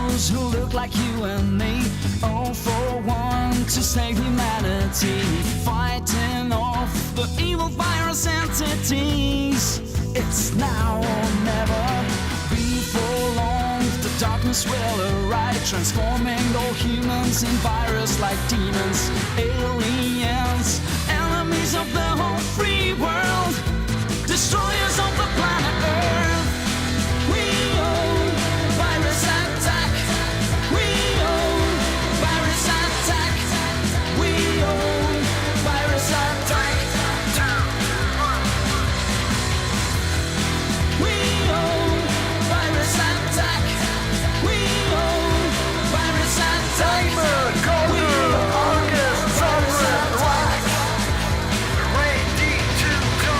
heroes who look like you and me, all for one to save humanity, fighting off the evil virus entities. It's now or never. Before long, the darkness will arrive, transforming all humans in virus-like demons, aliens, enemies of the whole free world, destroyers of the planet Earth. We own virus attack. We own virus attack. We own virus attack. We own virus attack. We own virus attack. Diamond, Golden, August, Sunset, Black. Ready to go.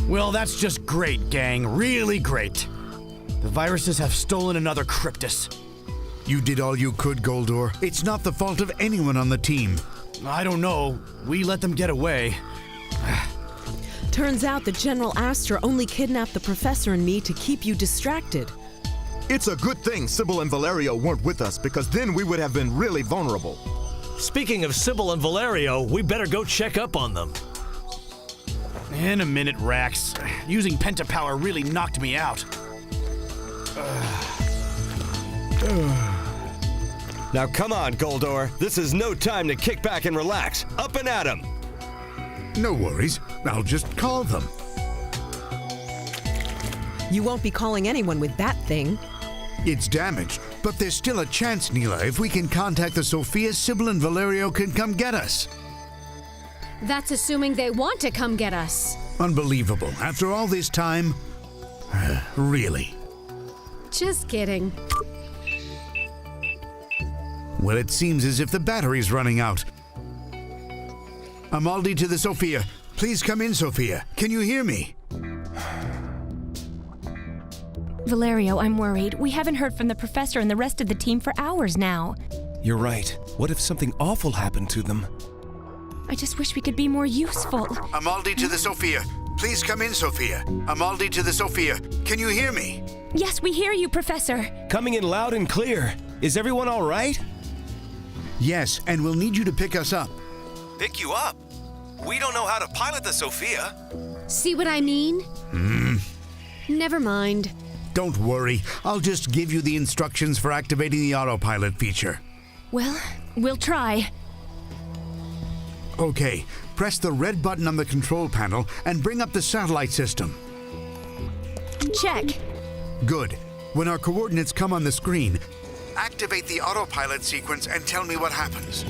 Well, that's just great, gang. Really great. The viruses have stolen another Cryptus. You did all you could, Goldor. It's not the fault of anyone on the team. I don't know. We let them get away. Turns out that General Astor only kidnapped the professor and me to keep you distracted. It's a good thing Sybil and Valerio weren't with us, because then we would have been really vulnerable. Speaking of Sybil and Valerio, we better go check up on them. In a minute, Rax. Using pentapower really knocked me out. Now come on, Goldor. This is no time to kick back and relax. Up and at 'em! No worries. I'll just call them. You won't be calling anyone with that thing. It's damaged, but there's still a chance, Neela. If we can contact the Sofia, Sybil and Valerio can come get us. That's assuming they want to come get us. Unbelievable. After all this time? Really? Just kidding. Well, it seems as if the battery's running out. Amaldi to the Sofia. Please come in, Sofia. Can you hear me? Valerio, I'm worried. We haven't heard from the professor and the rest of the team for hours now. You're right. What if something awful happened to them? I just wish we could be more useful. Amaldi to the Sofia. Please come in, Sofia. Amaldi to the Sofia. Can you hear me? Yes, we hear you, Professor. Coming in loud and clear. Is everyone all right? Yes, and we'll need you to pick us up. Pick you up? We don't know how to pilot the Sofia. See what I mean? Never mind. Don't worry. I'll just give you the instructions for activating the autopilot feature. Well, we'll try. Okay, press the red button on the control panel and bring up the satellite system. Check. Good. When our coordinates come on the screen, activate the autopilot sequence and tell me what happens.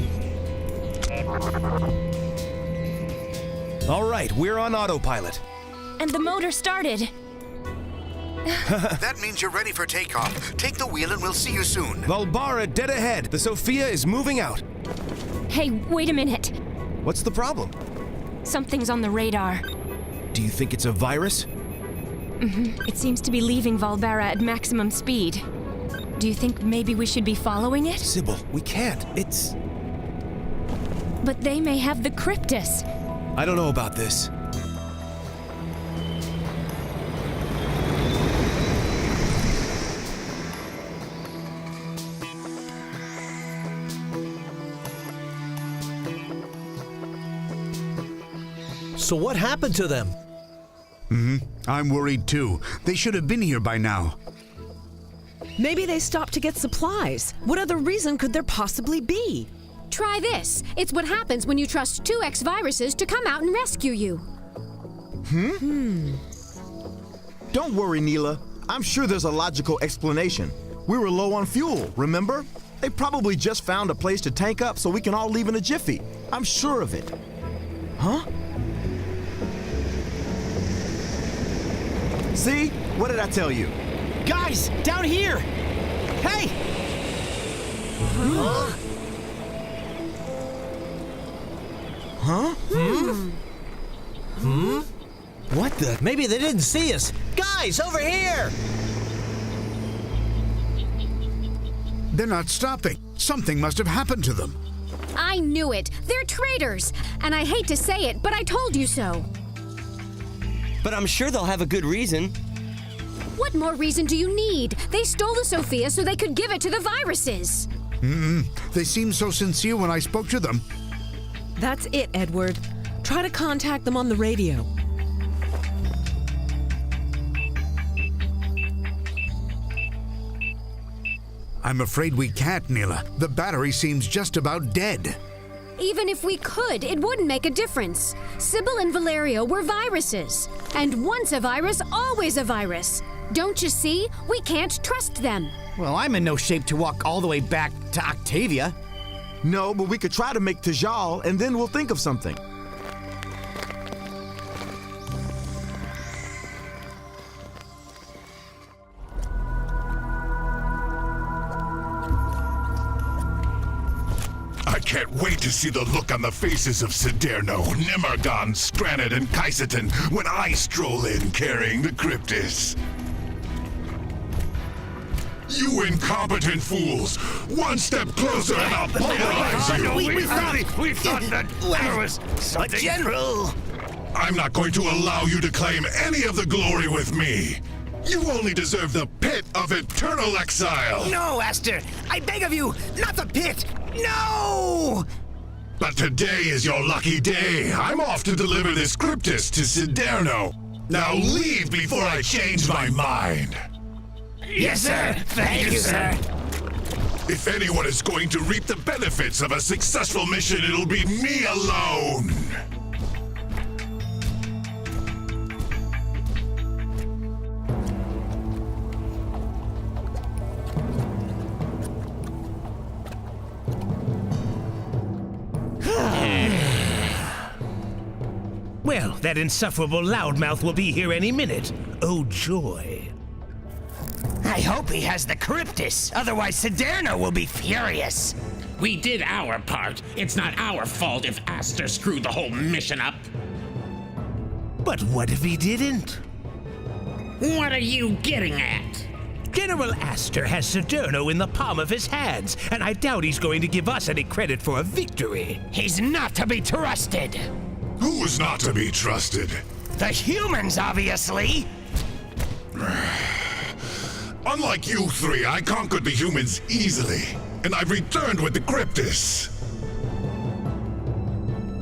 All right, we're on autopilot. And the motor started. That means you're ready for takeoff. Take the wheel and we'll see you soon. Valbara, dead ahead. The Sofia is moving out. Hey, wait a minute. What's the problem? Something's on the radar. Do you think it's a virus? It seems to be leaving Valbara at maximum speed. Do you think maybe we should be following it? Sybil, we can't. It's... But they may have the Cryptus. I don't know about this. So what happened to them? I'm worried too. They should have been here by now. Maybe they stopped to get supplies. What other reason could there possibly be? Try this. It's what happens when you trust 2X viruses to come out and rescue you. Don't worry, Neela. I'm sure there's a logical explanation. We were low on fuel, remember? They probably just found a place to tank up so we can all leave in a jiffy. I'm sure of it. Huh? See? What did I tell you? Guys, down here! Hey! Huh? What the? Maybe they didn't see us. Guys, over here! They're not stopping. Something must have happened to them. I knew it. They're traitors. And I hate to say it, but I told you so. but I'm sure they'll have a good reason. What more reason do you need? They stole the Sofia so they could give it to the viruses. They seemed so sincere when I spoke to them. That's it, Edward. Try to contact them on the radio. I'm afraid we can't, Neela. The battery seems just about dead. Even if we could, it wouldn't make a difference. Sybil and Valerio were viruses. And once a virus, always a virus. Don't you see? We can't trust them. Well, I'm in no shape to walk all the way back to Octavia. No, but we could try to make Tajal, and then we'll think of something. I can't wait to see the look on the faces of Siderno, Nimergon, Scrannet, and Kaiseton when I stroll in carrying the Cryptis. You incompetent fools! One step closer and I'll pulverize you! We thought that there was something. But General! I'm not going to allow you to claim any of the glory with me! You only deserve the pit of eternal exile! No, Astor! I beg of you, not the pit! No! But today is your lucky day. I'm off to deliver this Cryptis to Siderno. Now leave before I change my mind. Yes, sir! Thank you, sir! If anyone is going to reap the benefits of a successful mission, it'll be me alone. Well, that insufferable loudmouth will be here any minute. Oh, joy. I hope he has the Cryptis, otherwise Siderno will be furious. We did our part. It's not our fault if Astor screwed the whole mission up. But what if he didn't? What are you getting at? General Astor has Siderno in the palm of his hands, and I doubt he's going to give us any credit for a victory. He's not to be trusted. Who's not to be trusted? The humans, obviously. Unlike you three, I conquered the humans easily, and I've returned with the Cryptis.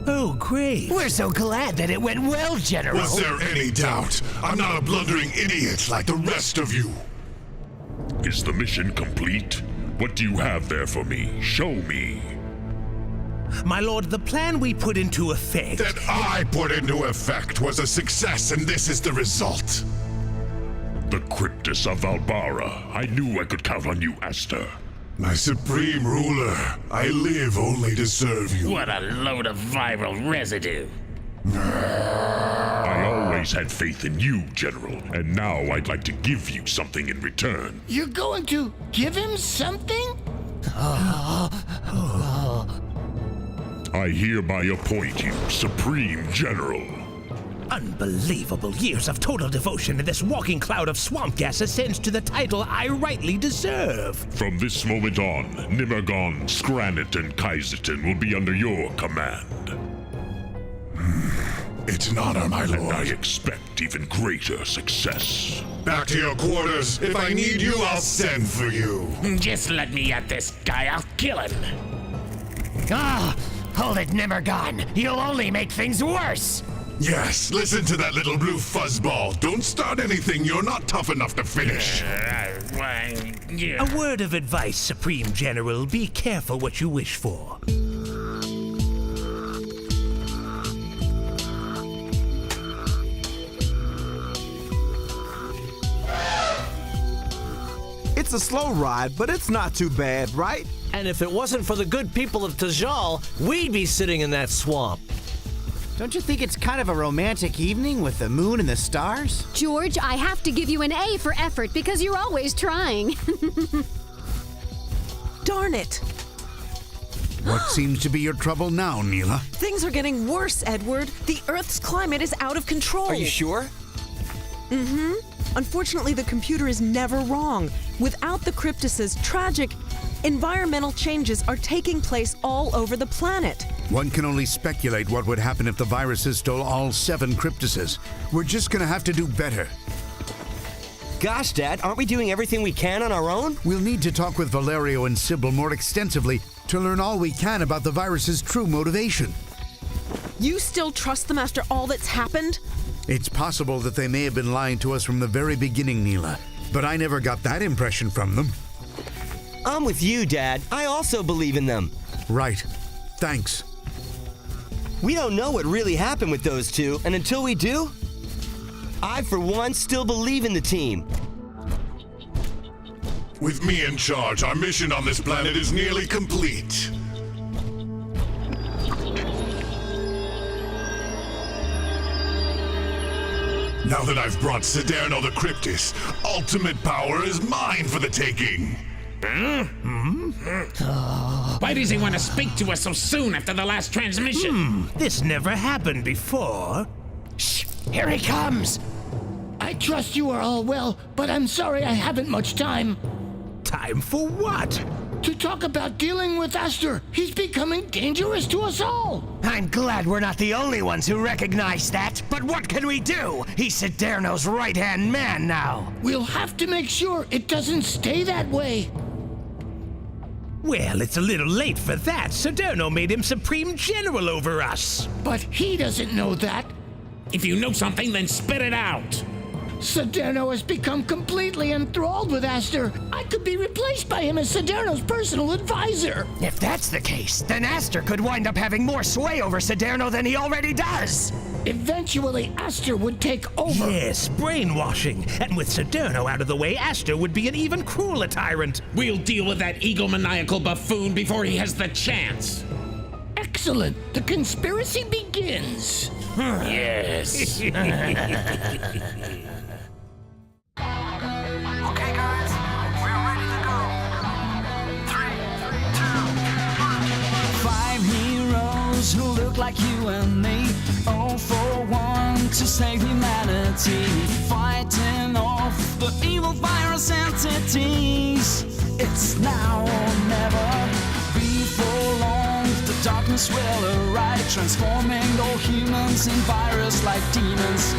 Oh, great. We're so glad that it went well, General. Was there any doubt? I'm not a blundering idiot like the rest of you. Is the mission complete? What do you have there for me? Show me. My lord, the plan we put into effect... That I put into effect was a success, and this is the result. The Cryptis of Valbara. I knew I could count on you, Astor. My supreme ruler, I live only to serve you. What a load of viral residue. I always had faith in you, General, and now I'd like to give you something in return. You're going to give him something? I hereby appoint you Supreme General. Unbelievable years of total devotion, and this walking cloud of swamp gas ascends to the title I rightly deserve. From this moment on, Nimergon, Scrannet, and Kaiseton will be under your command. It's an honor, my lord. And I expect even greater success. Back to your quarters. If I need you, I'll send for you. Just let me at this guy. I'll kill him. Hold it, Nimergon. You'll only make things worse. Yes, listen to that little blue fuzzball. Don't start anything you're not tough enough to finish. A word of advice, Supreme General. Be careful what you wish for. It's a slow ride, but it's not too bad, right? And if it wasn't for the good people of Tajal, we'd be sitting in that swamp. Don't you think it's kind of a romantic evening with the moon and the stars? George, I have to give you an A for effort because you're always trying. Darn it! What seems to be your trouble now, Neela? Things are getting worse, Edward. The Earth's climate is out of control. Are you sure? Mm-hmm. Unfortunately, the computer is never wrong. Without the Cryptises, tragic environmental changes are taking place all over the planet. One can only speculate what would happen if the viruses stole all 7 cryptuses. We're just gonna have to do better. Gosh, Dad, aren't we doing everything we can on our own? We'll need to talk with Valerio and Sybil more extensively to learn all we can about the virus's true motivation. You still trust them after all that's happened? It's possible that they may have been lying to us from the very beginning, Neela, but I never got that impression from them. I'm with you, Dad. I also believe in them. Right. Thanks. We don't know what really happened with those two, and until we do, I, for one, still believe in the team. With me in charge, our mission on this planet is nearly complete. Now that I've brought Saderno the Cryptus, ultimate power is mine for the taking. Why does he want to speak to us so soon after the last transmission? This never happened before. Shh! Here he comes! I trust you are all well, but I'm sorry I haven't much time. Time for what? To talk about dealing with Astor. He's becoming dangerous to us all. I'm glad we're not the only ones who recognize that, but what can we do? He's Saderno's right-hand man now. We'll have to make sure it doesn't stay that way. Well, it's a little late for that. Saderno made him Supreme General over us. But he doesn't know that. If you know something, then spit it out. Saderno has become completely enthralled with Astor. I could be replaced by him as Saderno's personal advisor. If that's the case, then Astor could wind up having more sway over Saderno than he already does. Eventually, Astor would take over. Yes, brainwashing. And with Saderno out of the way, Astor would be an even crueler tyrant. We'll deal with that egomaniacal buffoon before he has the chance. Excellent. The conspiracy begins. Yes. Okay, guys, we're ready to go. 3, 2, 1. 5 heroes who look like you and me, all for one to save humanity, fighting off the evil virus entities. It's now or never. Before long, the darkness will arrive, transforming all humans in virus like demons.